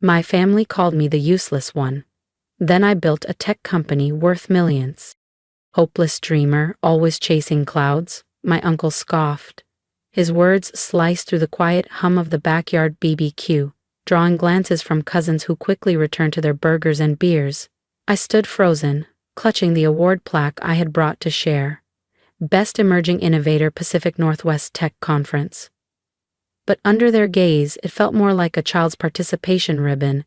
My family called me the useless one. Then I built a tech company worth millions. Hopeless dreamer, always chasing clouds, my uncle scoffed. His words sliced through the quiet hum of the backyard BBQ, drawing glances from cousins who quickly returned to their burgers and beers. I stood frozen, clutching the award plaque I had brought to share. Best Emerging Innovator Pacific Northwest Tech Conference. But under their gaze, it felt more like a child's participation ribbon.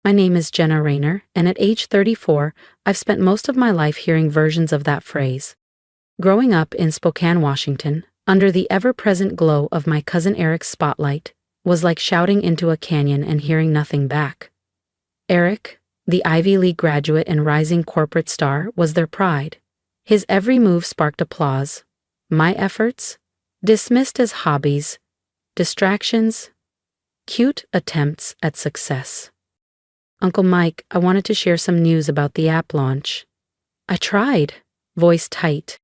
My name is Jenna Raynor, and at age 34, I've spent most of my life hearing versions of that phrase. Growing up in Spokane, Washington, under the ever-present glow of my cousin Eric's spotlight, was like shouting into a canyon and hearing nothing back. Eric, the Ivy League graduate and rising corporate star, was their pride. His every move sparked applause. My efforts? Dismissed as hobbies, distractions, cute attempts at success. Uncle Mike, I wanted to share some news about the app launch. I tried, voice tight.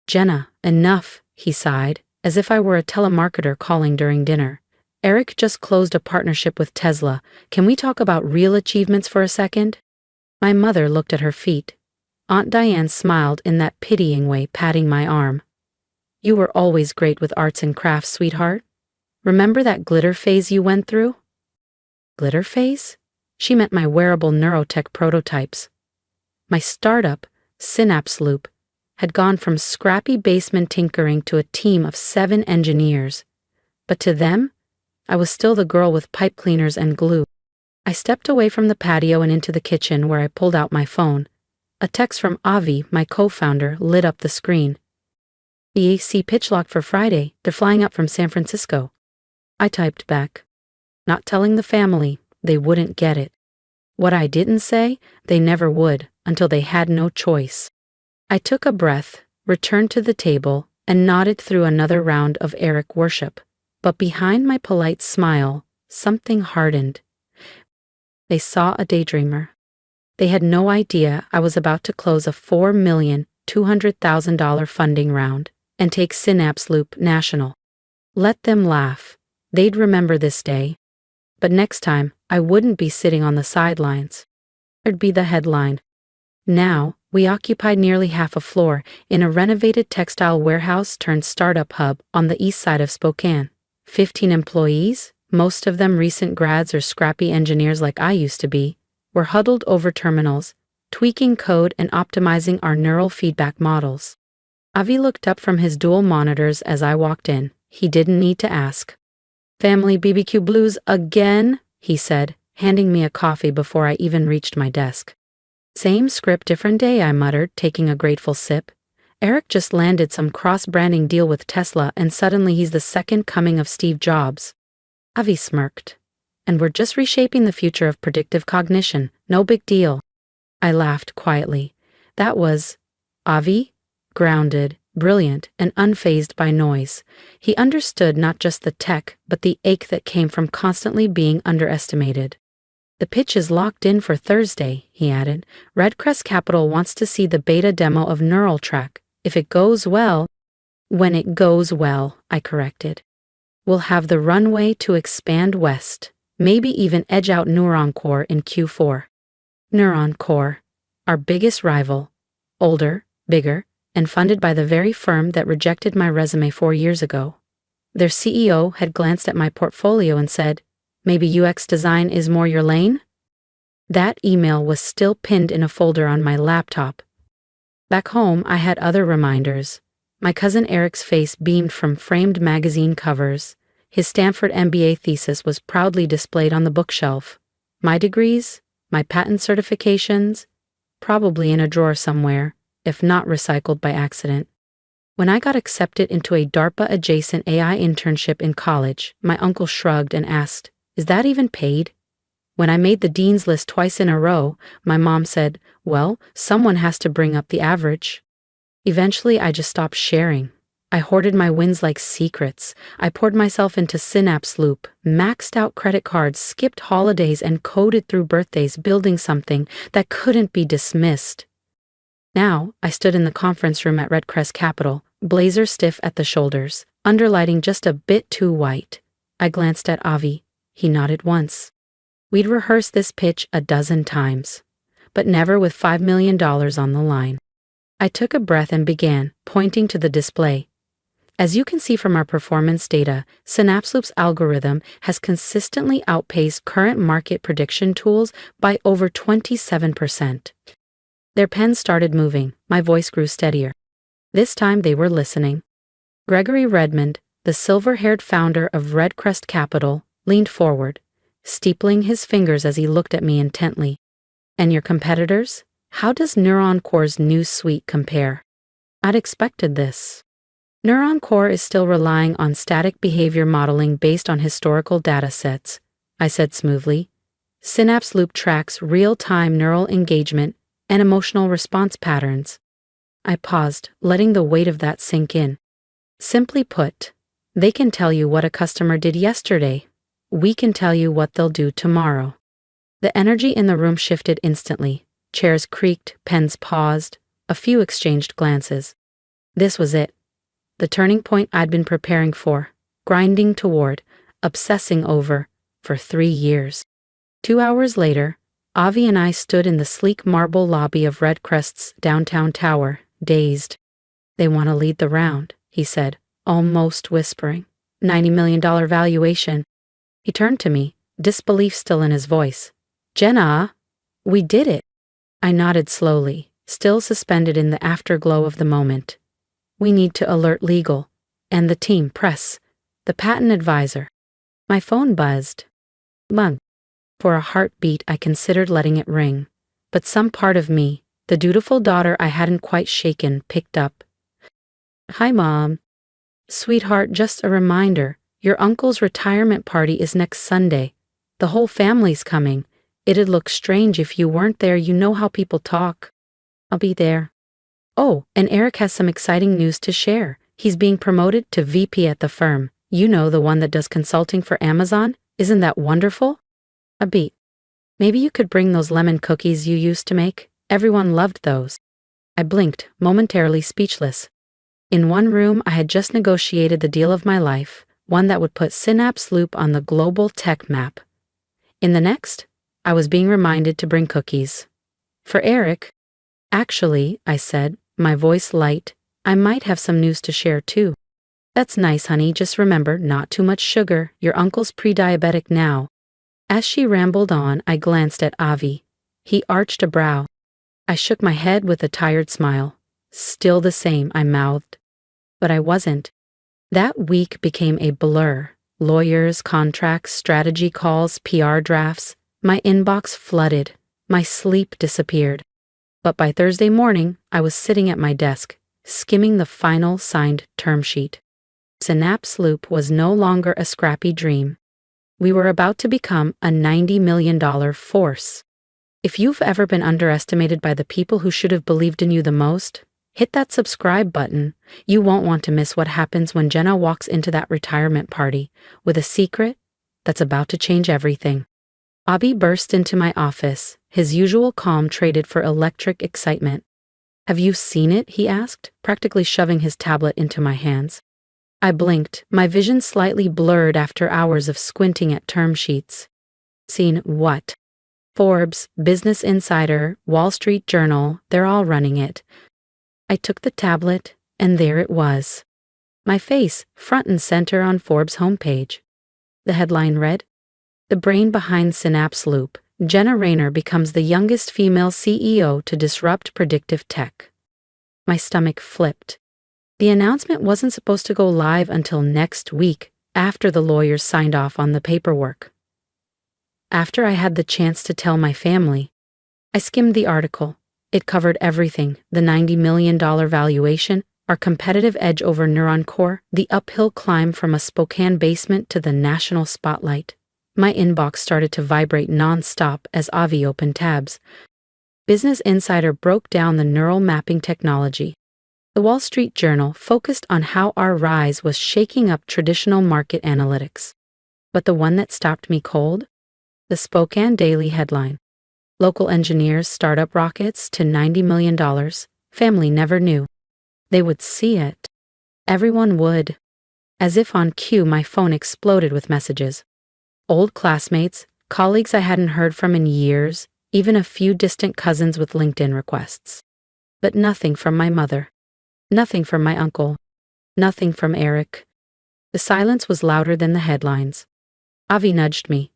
Jenna, enough, he sighed, as if I were a telemarketer calling during dinner. Eric just closed a partnership with Tesla. Can we talk about real achievements for a second? My mother looked at her feet. Aunt Diane smiled in that pitying way, patting my arm. You were always great with arts and crafts, sweetheart. Remember that glitter phase you went through? Glitter phase? She meant my wearable neurotech prototypes. My startup, Synapse Loop, had gone from scrappy basement tinkering to a team of 7 engineers. But to them, I was still the girl with pipe cleaners and glue. I stepped away from the patio and into the kitchen where I pulled out my phone. A text from Avi, my co-founder, lit up the screen. EAC pitch locked for Friday. They're flying up from San Francisco. I typed back. Not telling the family, they wouldn't get it. What I didn't say, they never would, until they had no choice. I took a breath, returned to the table, and nodded through another round of Eric worship. But behind my polite smile, something hardened. They saw a daydreamer. They had no idea I was about to close a $4,200,000 funding round and take Synapse Loop national. Let them laugh. They'd remember this day. But next time, I wouldn't be sitting on the sidelines. It'd be the headline. Now, we occupied nearly half a floor in a renovated textile warehouse turned startup hub on the east side of Spokane. 15 employees, most of them recent grads or scrappy engineers like I used to be, were huddled over terminals, tweaking code and optimizing our neural feedback models. Avi looked up from his dual monitors as I walked in. He didn't need to ask. Family BBQ blues again, he said, handing me a coffee before I even reached my desk. Same script, different day, I muttered, taking a grateful sip. Eric just landed some cross-branding deal with Tesla and suddenly he's the second coming of Steve Jobs. Avi smirked. And we're just reshaping the future of predictive cognition. No big deal. I laughed quietly. That was Avi, grounded, brilliant, and unfazed by noise. He understood not just the tech, but the ache that came from constantly being underestimated. The pitch is locked in for Thursday, he added. Redcrest Capital wants to see the beta demo of Neural Track. If it goes well, when it goes well, I corrected. We'll have the runway to expand west, maybe even edge out Neuron Core in Q4. Neuron Core, our biggest rival, older, bigger, and funded by the very firm that rejected my resume 4 years ago. Their CEO had glanced at my portfolio and said, maybe UX design is more your lane? That email was still pinned in a folder on my laptop. Back home, I had other reminders. My cousin Eric's face beamed from framed magazine covers. His Stanford MBA thesis was proudly displayed on the bookshelf. My degrees, my patent certifications, probably in a drawer somewhere, if not recycled by accident. When I got accepted into a DARPA-adjacent AI internship in college, my uncle shrugged and asked, "Is that even paid?" When I made the dean's list twice in a row, my mom said, "Well, someone has to bring up the average." Eventually, I just stopped sharing. I hoarded my wins like secrets. I poured myself into Synapse Loop, maxed out credit cards, skipped holidays, and coded through birthdays, building something that couldn't be dismissed. Now, I stood in the conference room at Redcrest Capital, blazer stiff at the shoulders, underlighting just a bit too white. I glanced at Avi. He nodded once. We'd rehearsed this pitch a dozen times, but never with $5 million on the line. I took a breath and began, pointing to the display. As you can see from our performance data, Synapse Loop's algorithm has consistently outpaced current market prediction tools by over 27%. Their pens started moving, my voice grew steadier. This time they were listening. Gregory Redmond, the silver-haired founder of Redcrest Capital, leaned forward, steepling his fingers as he looked at me intently. And your competitors? How does Neuron Core's new suite compare? I'd expected this. Neuron Core is still relying on static behavior modeling based on historical datasets, I said smoothly. Synapse Loop tracks real-time neural engagement and emotional response patterns. I paused, letting the weight of that sink in. Simply put, they can tell you what a customer did yesterday. We can tell you what they'll do tomorrow. The energy in the room shifted instantly. Chairs creaked, pens paused, a few exchanged glances. This was it. The turning point I'd been preparing for, grinding toward, obsessing over, for 3 years. 2 hours later, Avi and I stood in the sleek marble lobby of Redcrest's downtown tower, dazed. They want to lead the round, he said, almost whispering. $90 million valuation. He turned to me, disbelief still in his voice. Jenna, we did it. I nodded slowly, still suspended in the afterglow of the moment. We need to alert legal, and the team, press, the patent advisor. My phone buzzed. Bung. For a heartbeat, I considered letting it ring, but some part of me, the dutiful daughter I hadn't quite shaken, picked up. Hi, Mom. Sweetheart, just a reminder, your uncle's retirement party is next Sunday. The whole family's coming. It'd look strange if you weren't there. You know how people talk. I'll be there. Oh, and Eric has some exciting news to share. He's being promoted to VP at the firm. You know, the one that does consulting for Amazon? Isn't that wonderful? A beat. Maybe you could bring those lemon cookies you used to make. Everyone loved those. I blinked, momentarily speechless. In one room, I had just negotiated the deal of my life, one that would put Synapse Loop on the global tech map. In the next, I was being reminded to bring cookies. For Eric. Actually, I said, my voice light, I might have some news to share too. That's nice, honey, just remember, not too much sugar, your uncle's pre-diabetic now. As she rambled on, I glanced at Avi. He arched a brow. I shook my head with a tired smile. Still the same, I mouthed. But I wasn't. That week became a blur. Lawyers, contracts, strategy calls, PR drafts. My inbox flooded. My sleep disappeared. But by Thursday morning, I was sitting at my desk, skimming the final signed term sheet. Synapse Loop was no longer a scrappy dream. We were about to become a $90 million force. If you've ever been underestimated by the people who should have believed in you the most, hit that subscribe button. You won't want to miss what happens when Jenna walks into that retirement party with a secret that's about to change everything. Avi burst into my office, his usual calm traded for electric excitement. Have you seen it? He asked, practically shoving his tablet into my hands. I blinked, my vision slightly blurred after hours of squinting at term sheets. Seen what? Forbes, Business Insider, Wall Street Journal, they're all running it. I took the tablet, and there it was. My face, front and center on Forbes' homepage. The headline read, "The brain behind Synapse Loop, Jenna Raynor becomes the youngest female CEO to disrupt predictive tech." My stomach flipped. The announcement wasn't supposed to go live until next week, after the lawyers signed off on the paperwork. After I had the chance to tell my family, I skimmed the article. It covered everything: the $90 million valuation, our competitive edge over Neuron Core, the uphill climb from a Spokane basement to the national spotlight. My inbox started to vibrate non-stop as Avi opened tabs. Business Insider broke down the neural mapping technology. The Wall Street Journal focused on how our rise was shaking up traditional market analytics. But the one that stopped me cold? The Spokane Daily headline. Local engineers start up rockets to $90 million. Family never knew. They would see it. Everyone would. As if on cue, my phone exploded with messages. Old classmates, colleagues I hadn't heard from in years, even a few distant cousins with LinkedIn requests. But nothing from my mother. Nothing from my uncle. Nothing from Eric. The silence was louder than the headlines. Avi nudged me.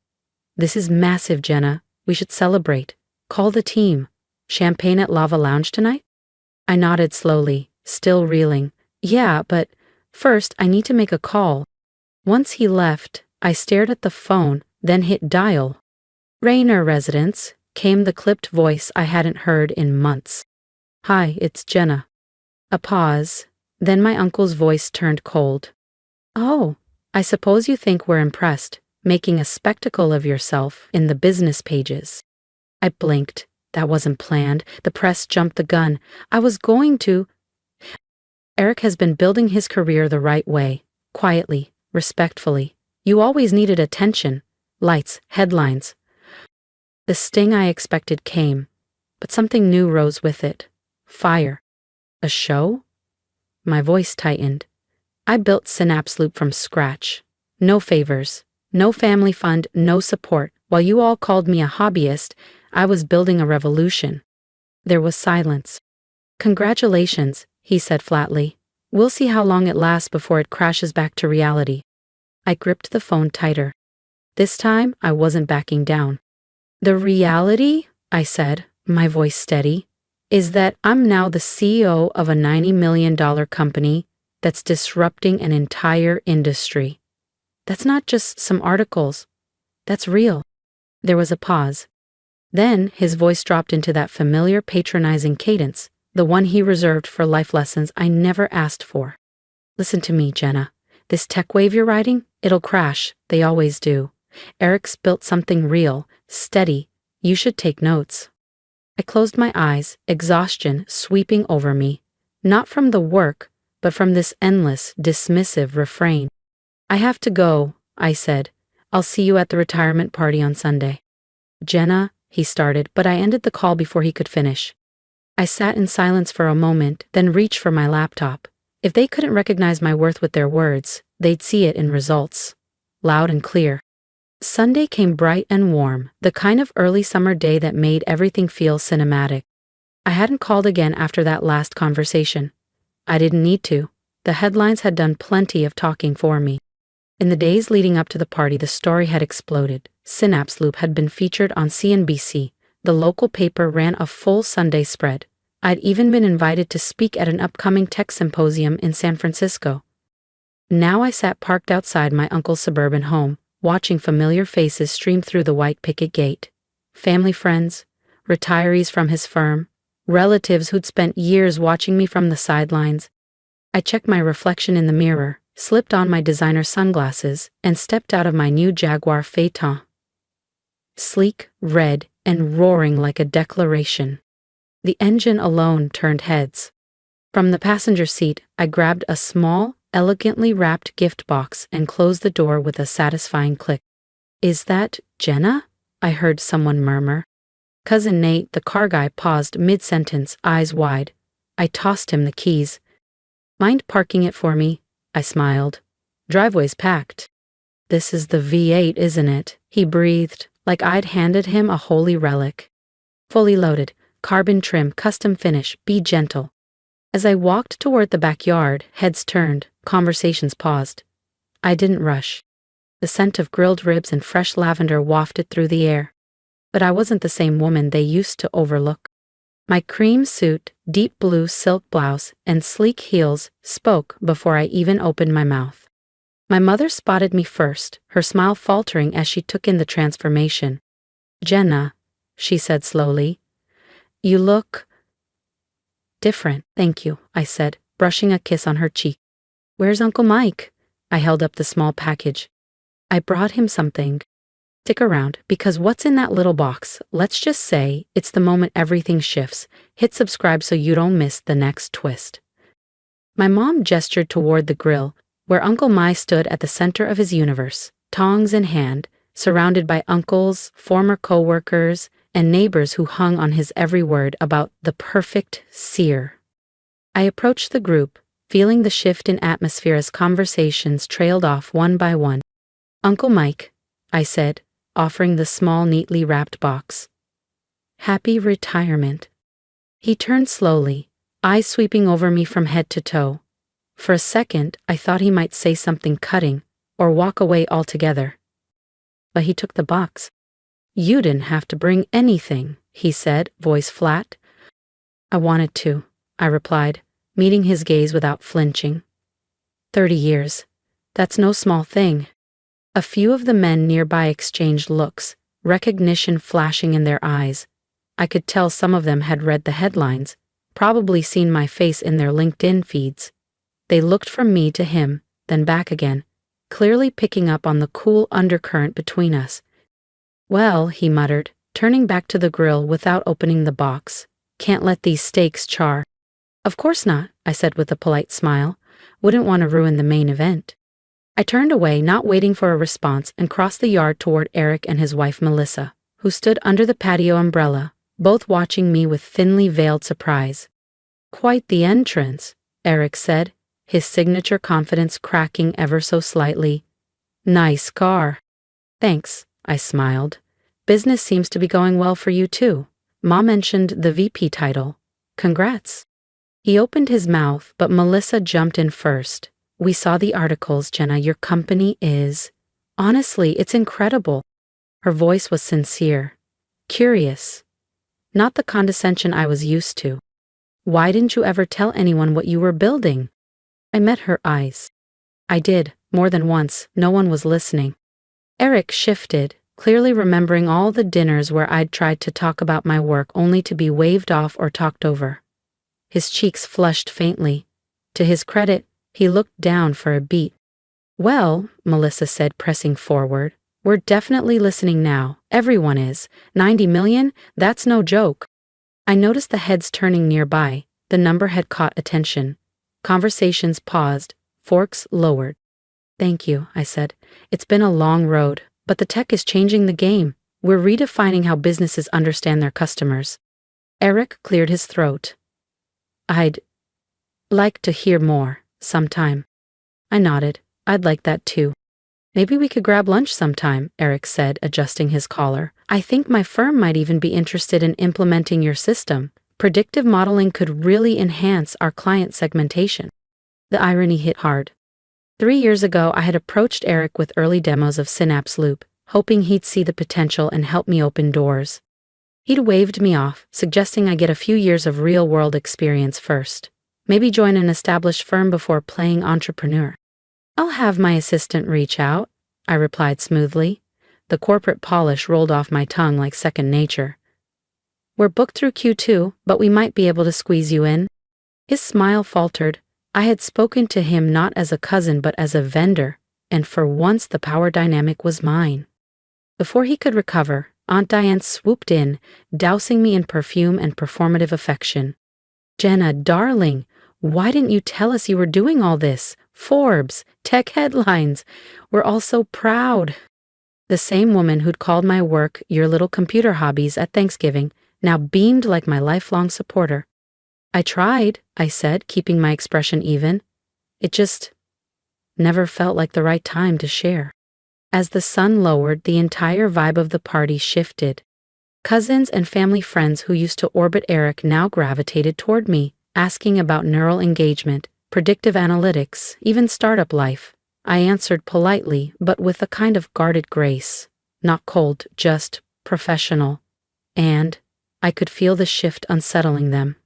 "This is massive, Jenna. We should celebrate. Call the team. Champagne at Lava Lounge tonight?" I nodded slowly, still reeling. "Yeah, but first I need to make a call." Once he left, I stared at the phone, then hit dial. "Raynor residence," came the clipped voice I hadn't heard in months. "Hi, it's Jenna." A pause, then my uncle's voice turned cold. "Oh, I suppose you think we're impressed, making a spectacle of yourself in the business pages." I blinked. That wasn't planned. The press jumped the gun. I was going to. "Eric has been building his career the right way, quietly, respectfully. You always needed attention. Lights, headlines." The sting I expected came, but something new rose with it. Fire. A show? My voice tightened. "I built Synapse Loop from scratch. No favors, no family fund, no support. While you all called me a hobbyist, I was building a revolution." There was silence. "Congratulations," he said flatly. "We'll see how long it lasts before it crashes back to reality." I gripped the phone tighter. This time, I wasn't backing down. "The reality," I said, my voice steady, "is that I'm now the CEO of a $90 million company that's disrupting an entire industry. That's not just some articles. That's real." There was a pause. Then his voice dropped into that familiar patronizing cadence, the one he reserved for life lessons I never asked for. "Listen to me, Jenna. This tech wave you're riding, it'll crash. They always do. Eric's built something real, steady. You should take notes." I closed my eyes, exhaustion sweeping over me, not from the work, but from this endless, dismissive refrain. "I have to go," I said. "I'll see you at the retirement party on Sunday." "Jenna," he started, but I ended the call before he could finish. I sat in silence for a moment, then reached for my laptop. If they couldn't recognize my worth with their words, they'd see it in results. Loud and clear. Sunday came bright and warm, the kind of early summer day that made everything feel cinematic. I hadn't called again after that last conversation. I didn't need to. The headlines had done plenty of talking for me. In the days leading up to the party, the story had exploded. Synapse Loop had been featured on CNBC. The local paper ran a full Sunday spread. I'd even been invited to speak at an upcoming tech symposium in San Francisco. Now I sat parked outside my uncle's suburban home, watching familiar faces stream through the white picket gate. Family friends, retirees from his firm, relatives who'd spent years watching me from the sidelines. I checked my reflection in the mirror, slipped on my designer sunglasses, and stepped out of my new Jaguar Phaeton. Sleek, red, and roaring like a declaration. The engine alone turned heads. From the passenger seat, I grabbed a small, elegantly wrapped gift box and closed the door with a satisfying click. "Is that Jenna?" I heard someone murmur. Cousin Nate, the car guy, paused mid-sentence, eyes wide. I tossed him the keys. "Mind parking it for me?" I smiled. "Driveway's packed." "This is the V8, isn't it?" he breathed, like I'd handed him a holy relic. "Fully loaded, carbon trim, custom finish, be gentle." As I walked toward the backyard, heads turned, conversations paused. I didn't rush. The scent of grilled ribs and fresh lavender wafted through the air. But I wasn't the same woman they used to overlook. My cream suit, deep blue silk blouse, and sleek heels spoke before I even opened my mouth. My mother spotted me first, her smile faltering as she took in the transformation. "Jenna," she said slowly, "you look different." "Thank you," I said, brushing a kiss on her cheek. "Where's Uncle Mike?" I held up the small package. "I brought him something. Stick around, because what's in that little box? Let's just say it's the moment everything shifts. Hit subscribe so you don't miss the next twist." My mom gestured toward the grill, where Uncle Mai stood at the center of his universe, tongs in hand, surrounded by uncles, former co-workers, and neighbors who hung on his every word about the perfect sear. I approached the group, feeling the shift in atmosphere as conversations trailed off one by one. "Uncle Mike," I said, offering the small, neatly wrapped box. Happy retirement. He turned slowly, eyes sweeping over me from head to toe. For a second, I thought he might say something cutting, or walk away altogether. But he took the box. You didn't have to bring anything, he said, voice flat. I wanted to, I replied, meeting his gaze without flinching. 30 years. That's no small thing. A few of the men nearby exchanged looks, recognition flashing in their eyes. I could tell some of them had read the headlines, probably seen my face in their LinkedIn feeds. They looked from me to him, then back again, clearly picking up on the cool undercurrent between us. Well, he muttered, turning back to the grill without opening the box. Can't let these steaks char. Of course not, I said with a polite smile. Wouldn't want to ruin the main event. I turned away, not waiting for a response, and crossed the yard toward Eric and his wife Melissa, who stood under the patio umbrella, both watching me with thinly veiled surprise. Quite the entrance, Eric said, his signature confidence cracking ever so slightly. Nice car. Thanks, I smiled. Business seems to be going well for you too. Ma mentioned the VP title. Congrats. He opened his mouth, but Melissa jumped in first. We saw the articles, Jenna. Your company is... Honestly, it's incredible. Her voice was sincere. Curious. Not the condescension I was used to. Why didn't you ever tell anyone what you were building? I met her eyes. I did, more than once. No one was listening. Eric shifted, clearly remembering all the dinners where I'd tried to talk about my work only to be waved off or talked over. His cheeks flushed faintly. To his credit, he looked down for a beat. Well, Melissa said, pressing forward, we're definitely listening now. Everyone is. 90 million? That's no joke. I noticed the heads turning nearby. The number had caught attention. Conversations paused, forks lowered. Thank you, I said. It's been a long road, but the tech is changing the game. We're redefining how businesses understand their customers. Eric cleared his throat. I'd like to hear more, sometime. I nodded. I'd like that too. Maybe we could grab lunch sometime, Eric said, adjusting his collar. I think my firm might even be interested in implementing your system. Predictive modeling could really enhance our client segmentation. The irony hit hard. 3 years ago, I had approached Eric with early demos of Synapse Loop, hoping he'd see the potential and help me open doors. He'd waved me off, suggesting I get a few years of real-world experience first. Maybe join an established firm before playing entrepreneur. I'll have my assistant reach out, I replied smoothly. The corporate polish rolled off my tongue like second nature. We're booked through Q2, but we might be able to squeeze you in. His smile faltered. I had spoken to him not as a cousin but as a vendor, and for once the power dynamic was mine. Before he could recover, Aunt Diane swooped in, dousing me in perfume and performative affection. Jenna, darling, why didn't you tell us you were doing all this? Forbes, tech headlines. We're all so proud. The same woman who'd called my work your little computer hobbies at Thanksgiving now beamed like my lifelong supporter. I tried, I said, keeping my expression even. It just never felt like the right time to share. As the sun lowered, the entire vibe of the party shifted. Cousins and family friends who used to orbit Eric now gravitated toward me, asking about neural engagement, predictive analytics, even startup life. I answered politely, but with a kind of guarded grace. Not cold, just professional. And I could feel the shift unsettling them.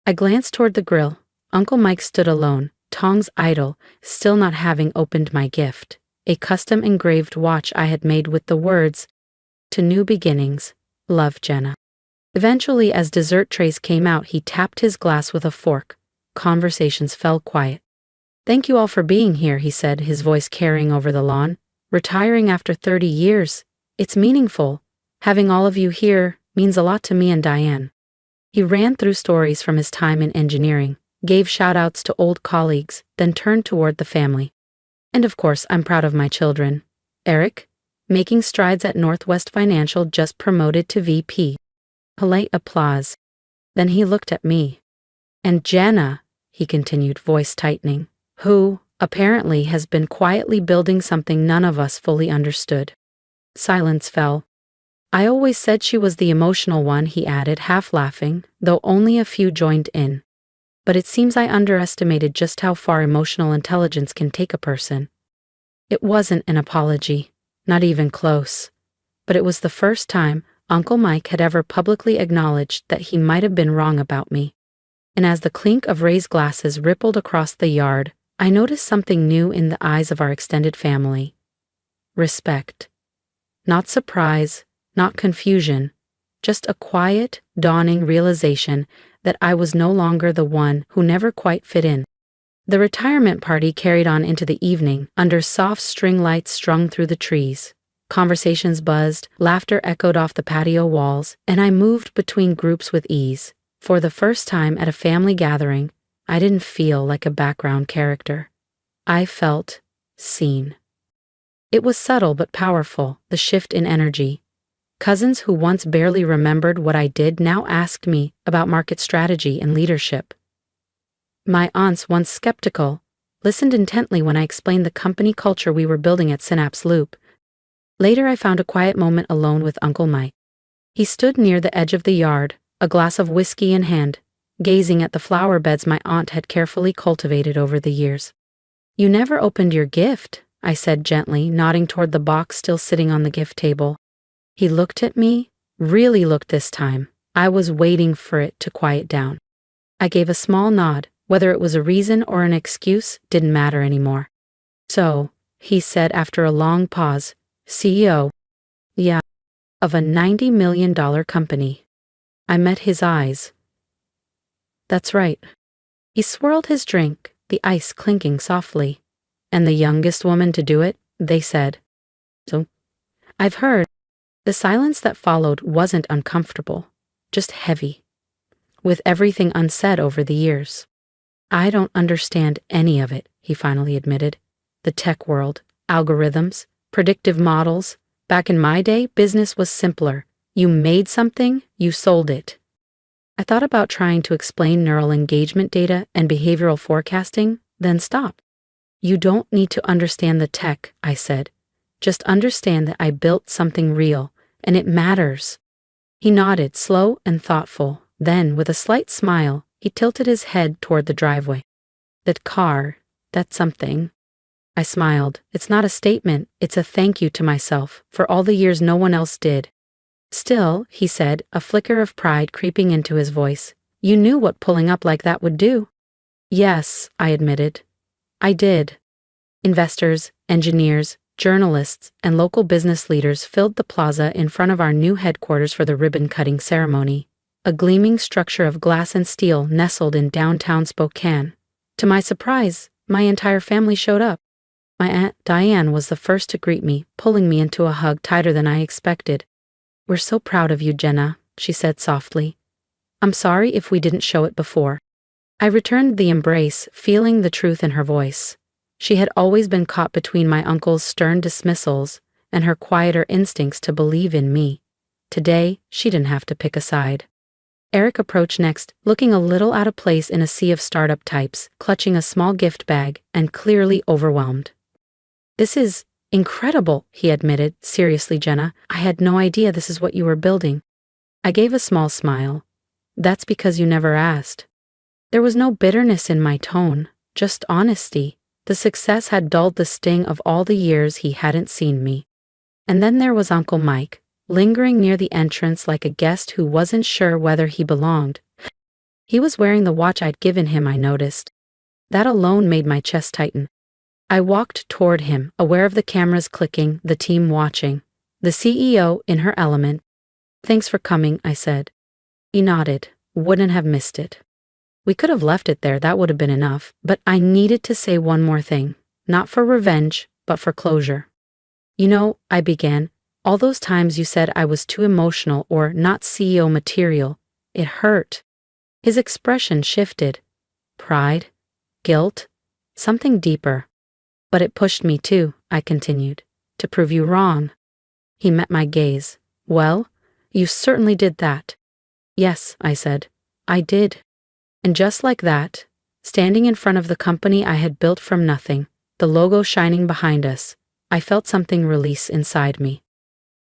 I glanced toward the grill. Uncle Mike stood alone, tongs idle, still not having opened my gift. A custom engraved watch I had made with the words, "To new beginnings, love, Jenna." Eventually, as dessert trays came out, he tapped his glass with a fork. Conversations fell quiet. Thank you all for being here, he said, his voice carrying over the lawn. Retiring after 30 years. It's meaningful. Having all of you here means a lot to me and Diane. He ran through stories from his time in engineering, gave shout-outs to old colleagues, then turned toward the family. And of course, I'm proud of my children. Eric, making strides at Northwest Financial, just promoted to VP. Polite applause. Then he looked at me. And Jenna, he continued, voice tightening, who, apparently, has been quietly building something none of us fully understood. Silence fell. I always said she was the emotional one, he added, half laughing, though only a few joined in. But it seems I underestimated just how far emotional intelligence can take a person. It wasn't an apology, not even close. But it was the first time Uncle Mike had ever publicly acknowledged that he might have been wrong about me. And as the clink of raised glasses rippled across the yard, I noticed something new in the eyes of our extended family. Respect. Not surprise, not confusion, just a quiet, dawning realization that I was no longer the one who never quite fit in. The retirement party carried on into the evening under soft string lights strung through the trees. Conversations buzzed, laughter echoed off the patio walls, and I moved between groups with ease. For the first time at a family gathering, I didn't feel like a background character. I felt seen. It was subtle but powerful, the shift in energy. Cousins who once barely remembered what I did now asked me about market strategy and leadership. My aunts, once skeptical, listened intently when I explained the company culture we were building at Synapse Loop. Later I found a quiet moment alone with Uncle Mike. He stood near the edge of the yard, a glass of whiskey in hand, gazing at the flower beds my aunt had carefully cultivated over the years. "You never opened your gift," I said gently, nodding toward the box still sitting on the gift table. He looked at me, really looked this time. I was waiting for it to quiet down. I gave a small nod. Whether it was a reason or an excuse didn't matter anymore. "So," he said after a long pause, "CEO, yeah, of a $90 million company." I met his eyes. "That's right." He swirled his drink, the ice clinking softly. "And the youngest woman to do it," they said. "So, I've heard." The silence that followed wasn't uncomfortable, just heavy, with everything unsaid over the years. "I don't understand any of it," he finally admitted. "The tech world, algorithms, predictive models. Back in my day, business was simpler. You made something, you sold it." I thought about trying to explain neural engagement data and behavioral forecasting, then stopped. "You don't need to understand the tech," I said. "Just understand that I built something real, and it matters." He nodded, slow and thoughtful. Then, with a slight smile, he tilted his head toward the driveway. "That car, that's something." I smiled. "It's not a statement, it's a thank you to myself for all the years no one else did." "Still," he said, a flicker of pride creeping into his voice, "you knew what pulling up like that would do." "Yes," I admitted. "I did." Investors, engineers, journalists, and local business leaders filled the plaza in front of our new headquarters for the ribbon-cutting ceremony, a gleaming structure of glass and steel nestled in downtown Spokane. To my surprise, my entire family showed up. My Aunt Diane was the first to greet me, pulling me into a hug tighter than I expected. "We're so proud of you, Jenna," she said softly. "I'm sorry if we didn't show it before." I returned the embrace, feeling the truth in her voice. She had always been caught between my uncle's stern dismissals and her quieter instincts to believe in me. Today, she didn't have to pick a side. Eric approached next, looking a little out of place in a sea of startup types, clutching a small gift bag and clearly overwhelmed. "This is incredible," he admitted. "Seriously, Jenna, I had no idea this is what you were building." I gave a small smile. "That's because you never asked." There was no bitterness in my tone, just honesty. The success had dulled the sting of all the years he hadn't seen me. And then there was Uncle Mike, lingering near the entrance like a guest who wasn't sure whether he belonged. He was wearing the watch I'd given him, I noticed. That alone made my chest tighten. I walked toward him, aware of the cameras clicking, the team watching. The CEO in her element. "Thanks for coming," I said. He nodded. "Wouldn't have missed it." We could have left it there, that would have been enough, but I needed to say one more thing, not for revenge, but for closure. "You know," I began, "all those times you said I was too emotional or not CEO material, it hurt." His expression shifted. Pride? Guilt? Something deeper. "But it pushed me too," I continued, "to prove you wrong." He met my gaze. "Well, you certainly did that." "Yes," I said, "I did." And just like that, standing in front of the company I had built from nothing, the logo shining behind us, I felt something release inside me.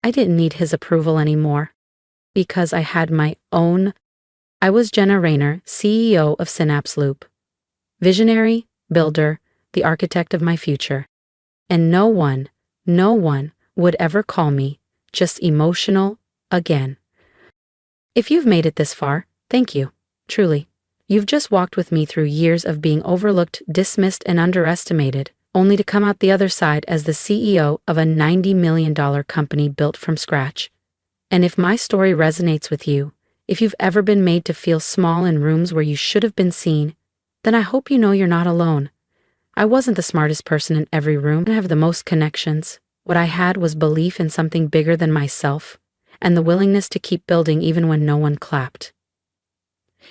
I didn't need his approval anymore. Because I had my own. I was Jenna Raynor, CEO of Synapse Loop. Visionary, builder, the architect of my future. And no one would ever call me just emotional again. If you've made it this far, thank you, truly. You've just walked with me through years of being overlooked, dismissed, and underestimated, only to come out the other side as the CEO of a $90 million company built from scratch. And if my story resonates with you, if you've ever been made to feel small in rooms where you should have been seen, then I hope you know you're not alone. I wasn't the smartest person in every room. I have the most connections. What I had was belief in something bigger than myself, and the willingness to keep building even when no one clapped.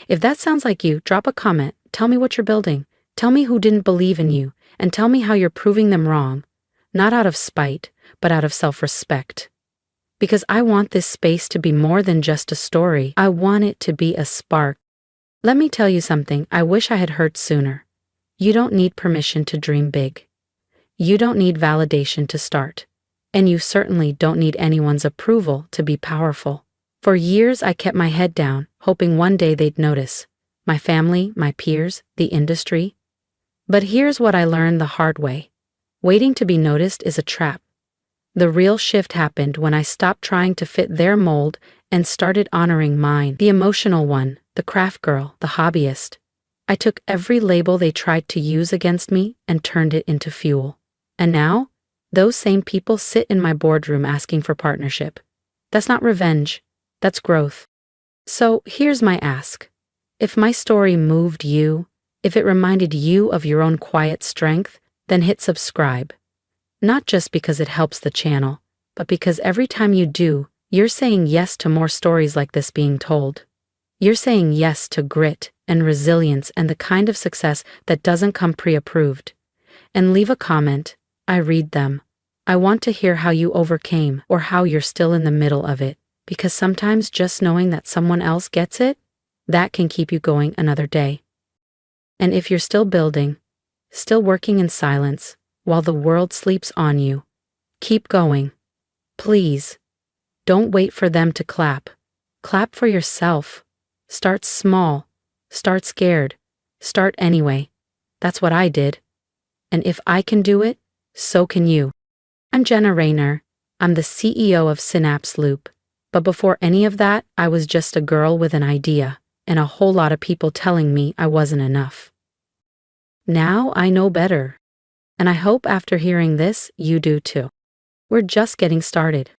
If that sounds like you, drop a comment, tell me what you're building, tell me who didn't believe in you, and tell me how you're proving them wrong, not out of spite, but out of self-respect. Because I want this space to be more than just a story. I want it to be a spark. Let me tell you something I wish I had heard sooner. You don't need permission to dream big. You don't need validation to start. And you certainly don't need anyone's approval to be powerful. For years I kept my head down, hoping one day they'd notice. My family, my peers, the industry. But here's what I learned the hard way. Waiting to be noticed is a trap. The real shift happened when I stopped trying to fit their mold and started honoring mine, the emotional one, the craft girl, the hobbyist. I took every label they tried to use against me and turned it into fuel. And now, those same people sit in my boardroom asking for partnership. That's not revenge, that's growth. So here's my ask. If my story moved you, if it reminded you of your own quiet strength, then hit subscribe. Not just because it helps the channel, but because every time you do, you're saying yes to more stories like this being told. You're saying yes to grit and resilience and the kind of success that doesn't come pre-approved. And leave a comment. I read them. I want to hear how you overcame or how you're still in the middle of it, because sometimes just knowing that someone else gets it, that can keep you going another day. And if you're still building, still working in silence, while the world sleeps on you, keep going. Please. Don't wait for them to clap. Clap for yourself. Start small. Start scared. Start anyway. That's what I did. And if I can do it, so can you. I'm Jenna Raynor. I'm the CEO of Synapse Loop. But before any of that, I was just a girl with an idea, and a whole lot of people telling me I wasn't enough. Now I know better. And I hope after hearing this, you do too. We're just getting started.